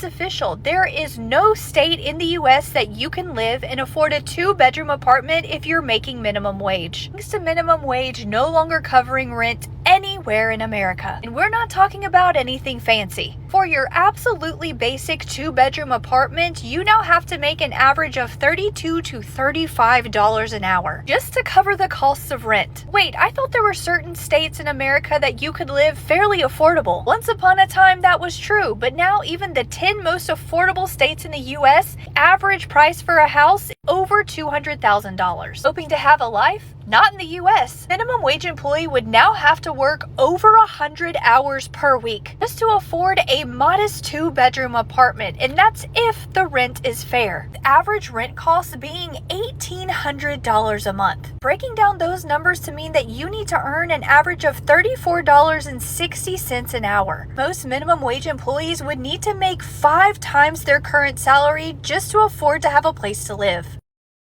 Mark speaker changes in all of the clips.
Speaker 1: it's official. There is no state in the US that you can live and afford a 2-bedroom apartment if you're making minimum wage. Thanks to minimum wage no longer covering rent anywhere in America. And we're not talking about anything fancy. For your absolutely basic 2-bedroom apartment, you now have to make an average of $32 to $35 an hour just to cover the costs of rent. Wait, I thought there were certain states in America that you could live fairly affordable. Once upon a time that was true, but now even the 10 most affordable states in the US, average price for a house over $200,000. Hoping to have a life? Not in the US. Minimum wage employee would now have to work over 100 hours per week just to afford a modest 2-bedroom apartment, and that's if the rent is fair. The average rent cost being $1,800 a month. Breaking down those numbers to mean that you need to earn an average of $34.60 an hour. Most minimum wage employees would need to make 5 times their current salary just to afford to have a place to live.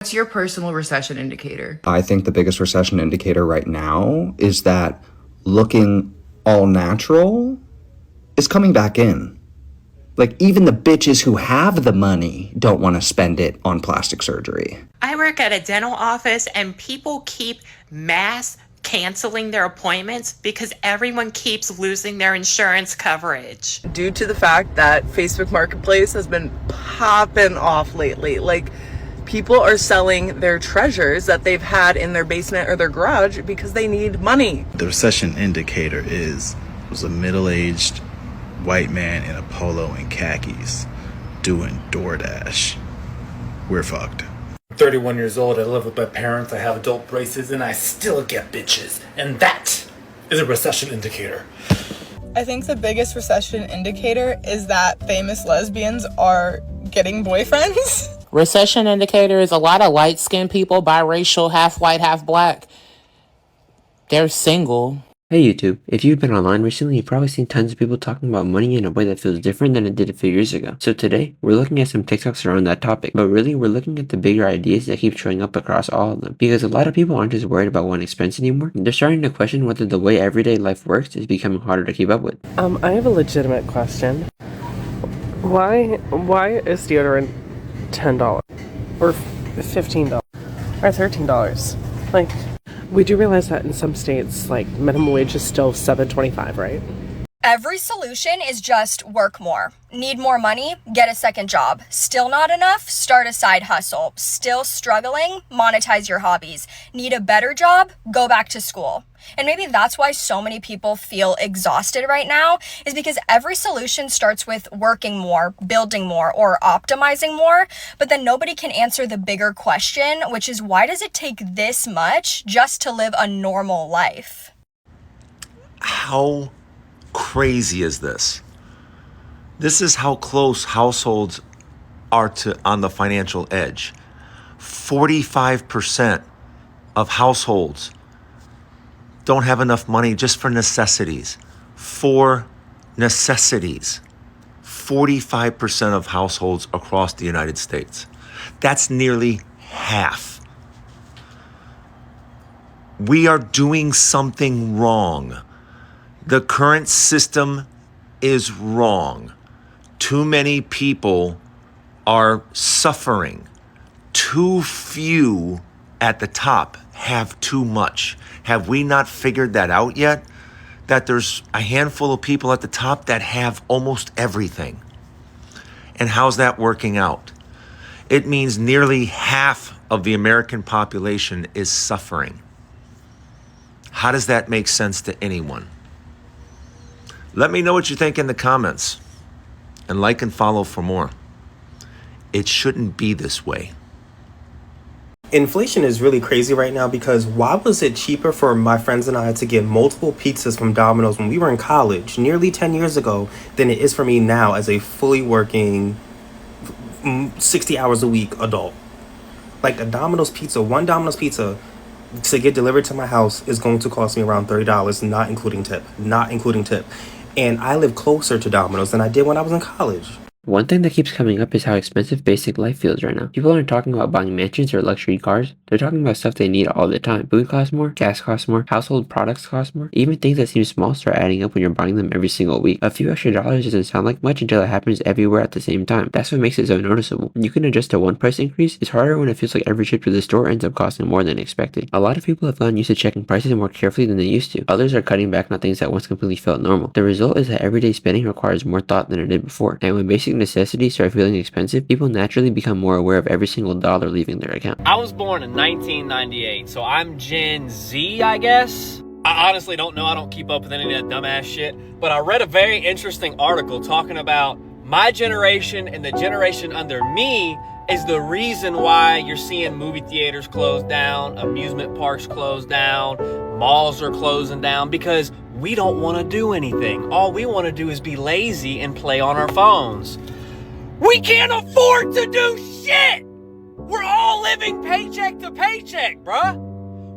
Speaker 2: What's your personal recession indicator?
Speaker 3: I think the biggest recession indicator right now is that looking all natural is coming back in. Like, even the bitches who have the money don't want to spend it on plastic surgery.
Speaker 4: I work at a dental office and people keep mass canceling their appointments because everyone keeps losing their insurance coverage.
Speaker 5: Due to the fact that Facebook Marketplace has been popping off lately. Like, people are selling their treasures that they've had in their basement or their garage because they need money.
Speaker 6: The recession indicator was a middle-aged white man in a polo and khakis doing DoorDash. We're fucked.
Speaker 7: 31 years old, I live with my parents, I have adult braces, and I still get bitches. And that is a recession indicator.
Speaker 5: I think the biggest recession indicator is that famous lesbians are getting boyfriends.
Speaker 8: Recession indicator is a lot of light-skinned people, biracial, half white, half black. They're single.
Speaker 9: Hey YouTube, if you've been online recently, you've probably seen tons of people talking about money in a way that feels different than it did a few years ago. So today, we're looking at some TikToks around that topic, but really we're looking at the bigger ideas that keep showing up across all of them. Because a lot of people aren't just worried about one expense anymore, they're starting to question whether the way everyday life works is becoming harder to keep up with.
Speaker 10: I have a legitimate question. Why is deodorant $10 or $15 or $13? Like, we do realize that in some states, like, minimum wage is still $7.25, right?
Speaker 11: Every solution is just work more. Need more money? Get a second job. Still not enough? Start a side hustle. Still struggling? Monetize your hobbies. Need a better job? Go back to school. And maybe that's why so many people feel exhausted right now, is because every solution starts with working more, building more, or optimizing more, but then nobody can answer the bigger question, which is, why does it take this much just to live a normal life?
Speaker 12: How crazy is this? This is how close households are to on the financial edge. 45% of households don't have enough money just for necessities. For necessities. 45% of households across the United States. That's nearly half. We are doing something wrong. The current system is wrong. Too many people are suffering. Too few at the top have too much. Have we not figured that out yet? That there's a handful of people at the top that have almost everything. And how's that working out? It means nearly half of the American population is suffering. How does that make sense to anyone? Let me know what you think in the comments. And like and follow for more. It shouldn't be this way.
Speaker 13: Inflation is really crazy right now because why was it cheaper for my friends and I to get multiple pizzas from Domino's when we were in college nearly 10 years ago than it is for me now as a fully working 60 hours a week adult? Like a Domino's pizza, one Domino's pizza to get delivered to my house is going to cost me around $30, not including tip. And I live closer to Domino's than I did when I was in college.
Speaker 9: One thing that keeps coming up is how expensive basic life feels right now. People aren't talking about buying mansions or luxury cars. They're talking about stuff they need all the time. Food costs more, gas costs more, household products cost more. Even things that seem small start adding up when you're buying them every single week. A few extra dollars doesn't sound like much until it happens everywhere at the same time. That's what makes it so noticeable. You can adjust to one price increase. It's harder when it feels like every trip to the store ends up costing more than expected. A lot of people have gotten used to checking prices more carefully than they used to. Others are cutting back on things that once completely felt normal. The result is that everyday spending requires more thought than it did before. And when basic necessities start feeling expensive, people naturally become more aware of every single dollar leaving their account.
Speaker 14: I was born in 1998, so I'm Gen Z, I guess. I honestly don't know. I don't keep up with any of that dumbass shit. But I read a very interesting article talking about my generation and the generation under me is the reason why you're seeing movie theaters closed down, amusement parks closed down, malls are closing down, because we don't want to do anything. All we want to do is be lazy and play on our phones. We can't afford to do shit! We're all living paycheck to paycheck, bruh.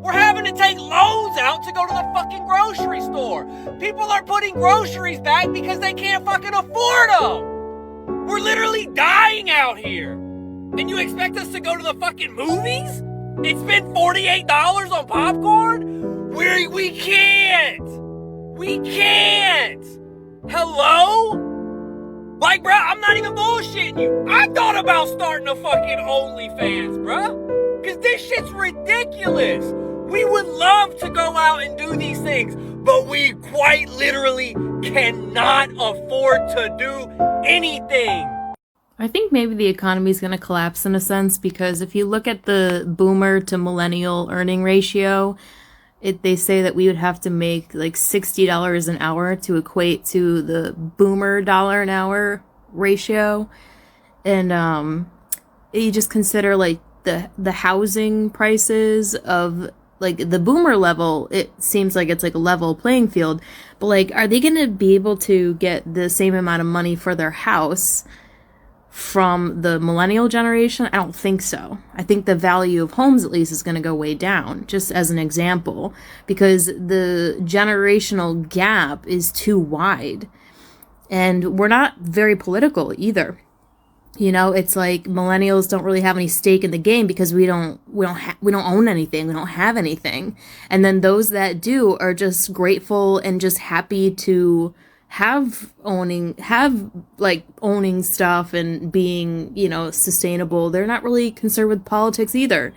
Speaker 14: We're having to take loans out to go to the fucking grocery store. People are putting groceries back because they can't fucking afford them. We're literally dying out here. And you expect us to go to the fucking movies and spend $48 on popcorn? We can't. We can't. Hello? Like, bruh, I'm not even bullshitting you. I thought about starting a fucking OnlyFans, bruh. Because this shit's ridiculous. We would love to go out and do these things, but we quite literally cannot afford to do anything.
Speaker 15: I think maybe the economy is going to collapse in a sense, because if you look at the boomer to millennial earning ratio, they say that we would have to make like $60 an hour to equate to the boomer dollar an hour ratio. And you just consider like the housing prices of like the boomer level, it seems like it's like a level playing field. But like, are they going to be able to get the same amount of money for their house from the millennial generation? I don't think so. I think the value of homes at least is going to go way down, just as an example, because the generational gap is too wide. And we're not very political either. You know, it's like millennials don't really have any stake in the game because we don't own anything. We don't have anything. And then those that do are just grateful and just happy to have owning stuff and being, you know, sustainable. They're not really concerned with politics either.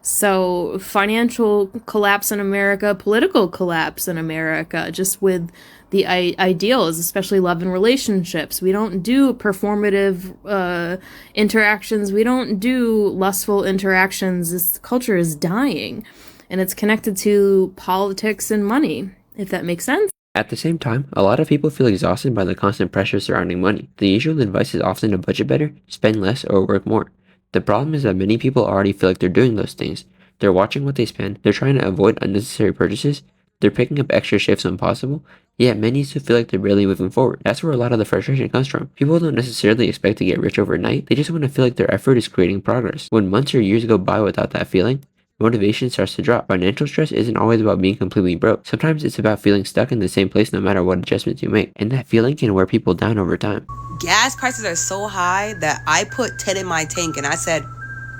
Speaker 15: So financial collapse in America, political collapse in America, just with the ideals, especially love and relationships. We don't do performative interactions. We don't do lustful interactions. This culture is dying, and it's connected to politics and money, if that makes sense.
Speaker 9: At the same time, a lot of people feel exhausted by the constant pressure surrounding money. The usual advice is often to budget better, spend less, or work more. The problem is that many people already feel like they're doing those things. They're watching what they spend, they're trying to avoid unnecessary purchases, they're picking up extra shifts when possible, yet many still feel like they're barely moving forward. That's where a lot of the frustration comes from. People don't necessarily expect to get rich overnight, they just want to feel like their effort is creating progress. When months or years go by without that feeling, motivation starts to drop. Financial stress isn't always about being completely broke. Sometimes it's about feeling stuck in the same place no matter what adjustments you make, and that feeling can wear people down over time.
Speaker 16: Gas prices are so high that I put 10 in my tank and I said,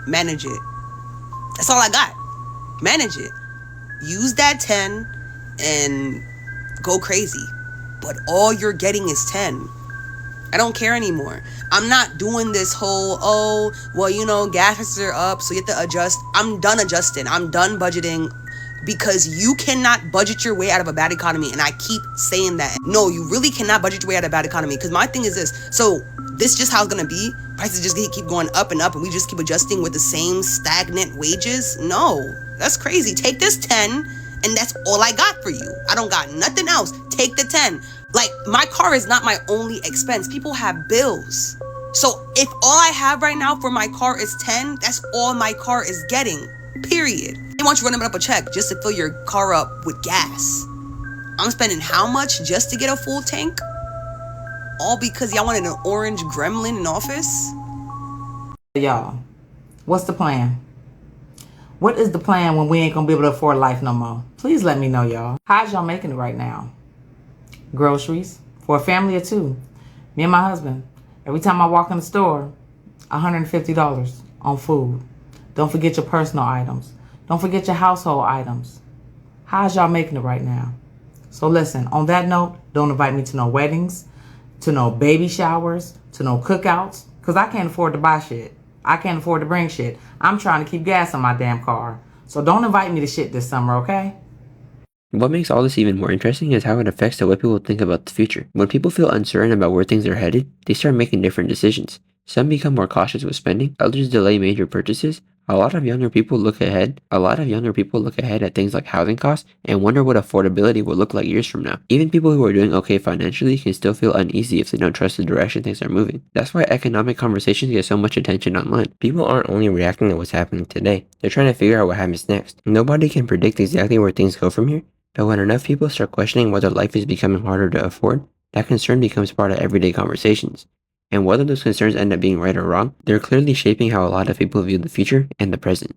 Speaker 16: manage it. That's all I got. Manage it. Use that 10 and go crazy. But all you're getting is 10. I don't care anymore. I'm not doing this whole, oh, well, you know, gas prices are up, so you have to adjust. I'm done adjusting. I'm done budgeting, because you cannot budget your way out of a bad economy. And I keep saying that. No, you really cannot budget your way out of a bad economy, because my thing is this. So this just how it's going to be? Prices just keep going up and up, and we just keep adjusting with the same stagnant wages? No, that's crazy. Take this 10, and that's all I got for you. I don't got nothing else. Take the 10. Like, my car is not my only expense. People have bills. So if all I have right now for my car is 10, that's all my car is getting, period. They want you running up a check just to fill your car up with gas. I'm spending how much just to get a full tank? All because y'all wanted an orange gremlin in office?
Speaker 17: Y'all, what's the plan? What is the plan when we ain't gonna be able to afford life no more? Please let me know, y'all. How's y'all making it right now? Groceries for a family of 2. Me and my husband. Every time I walk in the store, $150 on food. Don't forget your personal items. Don't forget your household items. How's y'all making it right now? So listen, on that note, don't invite me to no weddings, to no baby showers, to no cookouts, because I can't afford to buy shit. I can't afford to bring shit. I'm trying to keep gas on my damn car. So don't invite me to shit this summer, okay?
Speaker 9: What makes all this even more interesting is how it affects the way people think about the future. When people feel uncertain about where things are headed, they start making different decisions. Some become more cautious with spending, others delay major purchases. A lot of younger people look ahead at things like housing costs and wonder what affordability will look like years from now. Even people who are doing okay financially can still feel uneasy if they don't trust the direction things are moving. That's why economic conversations get so much attention online. People aren't only reacting to what's happening today, they're trying to figure out what happens next. Nobody can predict exactly where things go from here, but when enough people start questioning whether life is becoming harder to afford, that concern becomes part of everyday conversations. And whether those concerns end up being right or wrong, they're clearly shaping how a lot of people view the future and the present.